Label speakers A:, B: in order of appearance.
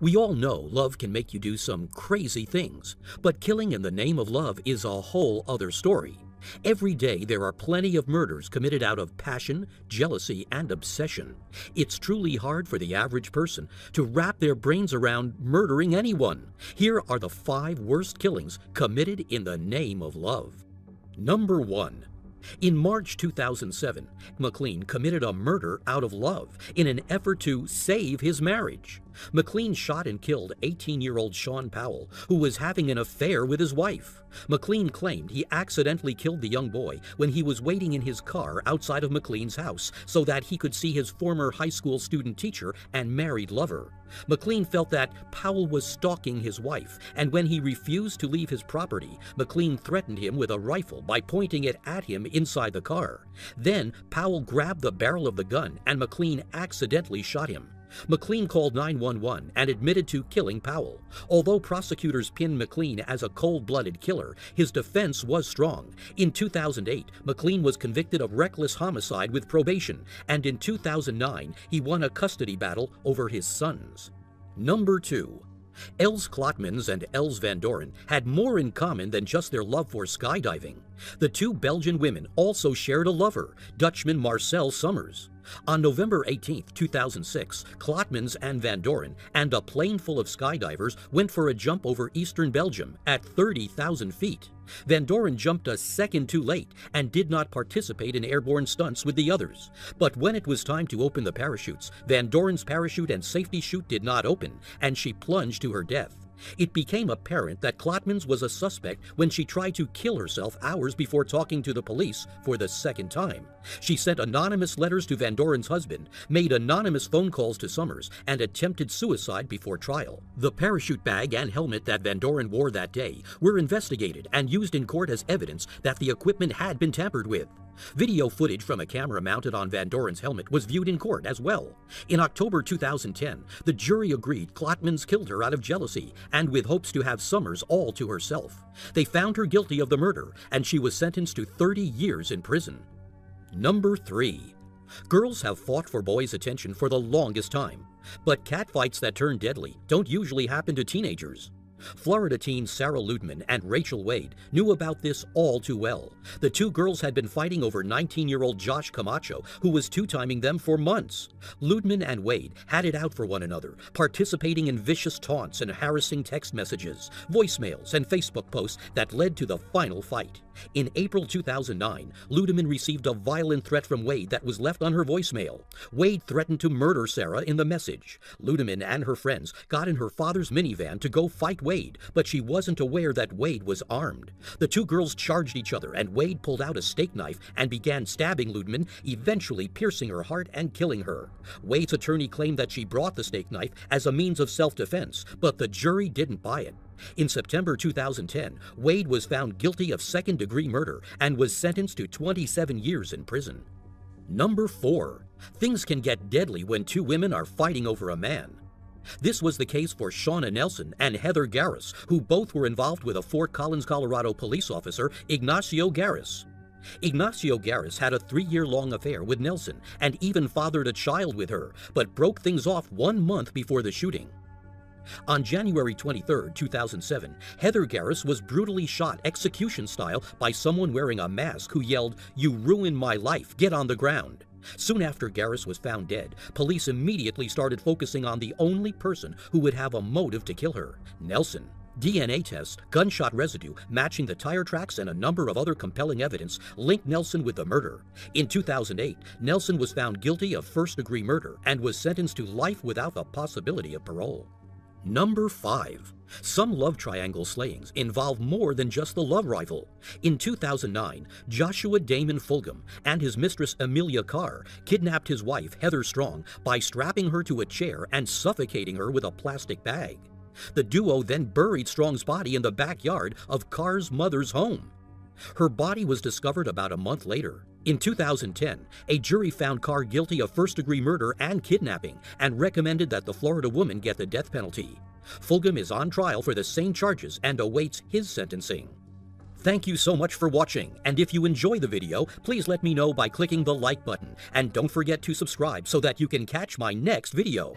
A: We all know love can make you do some crazy things, but killing in the name of love is a whole other story. Every day there are plenty of murders committed out of passion, jealousy, and obsession. It's truly hard for the average person to wrap their brains around murdering anyone. Here are the 5 worst killings committed in the name of love. Number 1. In March 2007, McLean committed a murder out of love in an effort to save his marriage. McLean shot and killed 18-year-old Sean Powell, who was having an affair with his wife. McLean claimed he accidentally killed the young boy when he was waiting in his car outside of McLean's house so that he could see his former high school student teacher and married lover. McLean felt that Powell was stalking his wife, and when he refused to leave his property, McLean threatened him with a rifle by pointing it at him inside the car. Then Powell grabbed the barrel of the gun and McLean accidentally shot him. McLean called 911 and admitted to killing Powell. Although prosecutors pinned McLean as a cold-blooded killer, his defense was strong. In 2008, McLean was convicted of reckless homicide with probation, and in 2009, he won a custody battle over his sons. Number 2. Els Klotmans and Els Van Doren had more in common than just their love for skydiving. The 2 Belgian women also shared a lover, Dutchman Marcel Summers. On November 18, 2006, Klotmans and Van Doren and a plane full of skydivers went for a jump over eastern Belgium at 30,000 feet. Van Doren jumped a second too late and did not participate in airborne stunts with the others. But when it was time to open the parachutes, Van Doren's parachute and safety chute did not open, and she plunged to her death. It became apparent that Klotmans was a suspect when she tried to kill herself hours before talking to the police for the second time. She sent anonymous letters to Van Doren's husband, made anonymous phone calls to Summers, and attempted suicide before trial. The parachute bag and helmet that Van Doren wore that day were investigated and used in court as evidence that the equipment had been tampered with. Video footage from a camera mounted on Van Doren's helmet was viewed in court as well. In October 2010, the jury agreed Klotmans killed her out of jealousy and with hopes to have Summers all to herself. They found her guilty of the murder, and she was sentenced to 30 years in prison. Number 3. Girls have fought for boys' attention for the longest time, but catfights that turn deadly don't usually happen to teenagers. Florida teens Sarah Ludman and Rachel Wade knew about this all too well. The 2 girls had been fighting over 19-year-old Josh Camacho, who was two-timing them for months. Ludman and Wade had it out for one another, participating in vicious taunts and harassing text messages, voicemails, and Facebook posts that led to the final fight. In April 2009, Ludman received a violent threat from Wade that was left on her voicemail. Wade threatened to murder Sarah in the message. Ludman and her friends got in her father's minivan to go fight Wade, but she wasn't aware that Wade was armed. The 2 girls charged each other, and Wade pulled out a steak knife and began stabbing Ludman, eventually piercing her heart and killing her. Wade's attorney claimed that she brought the steak knife as a means of self-defense, but the jury didn't buy it. In September 2010, Wade was found guilty of second-degree murder and was sentenced to 27 years in prison. Number 4. Things can get deadly when 2 women are fighting over a man. This was the case for Shauna Nelson and Heather Garris, who both were involved with a Fort Collins, Colorado police officer, Ignacio Garris. Ignacio Garris had a 3-year-long affair with Nelson and even fathered a child with her, but broke things off 1 month before the shooting. On January 23, 2007, Heather Garris was brutally shot execution style by someone wearing a mask who yelled, "You ruined my life, get on the ground." Soon after Garris was found dead, police immediately started focusing on the only person who would have a motive to kill her, Nelson. DNA tests, gunshot residue matching the tire tracks, and a number of other compelling evidence linked Nelson with the murder. In 2008, Nelson was found guilty of first-degree murder and was sentenced to life without the possibility of parole. Number 5. Some love triangle slayings involve more than just the love rifle. In 2009, Joshua Damon Fulgham and his mistress Amelia Carr kidnapped his wife Heather Strong by strapping her to a chair and suffocating her with a plastic bag. The duo then buried Strong's body in the backyard of Carr's mother's home. Her body was discovered about a month later. In 2010, a jury found Carr guilty of first-degree murder and kidnapping and recommended that the Florida woman get the death penalty. Fulgham is on trial for the same charges and awaits his sentencing. Thank you so much for watching, and if you enjoy the video, please let me know by clicking the like button, and don't forget to subscribe so that you can catch my next video.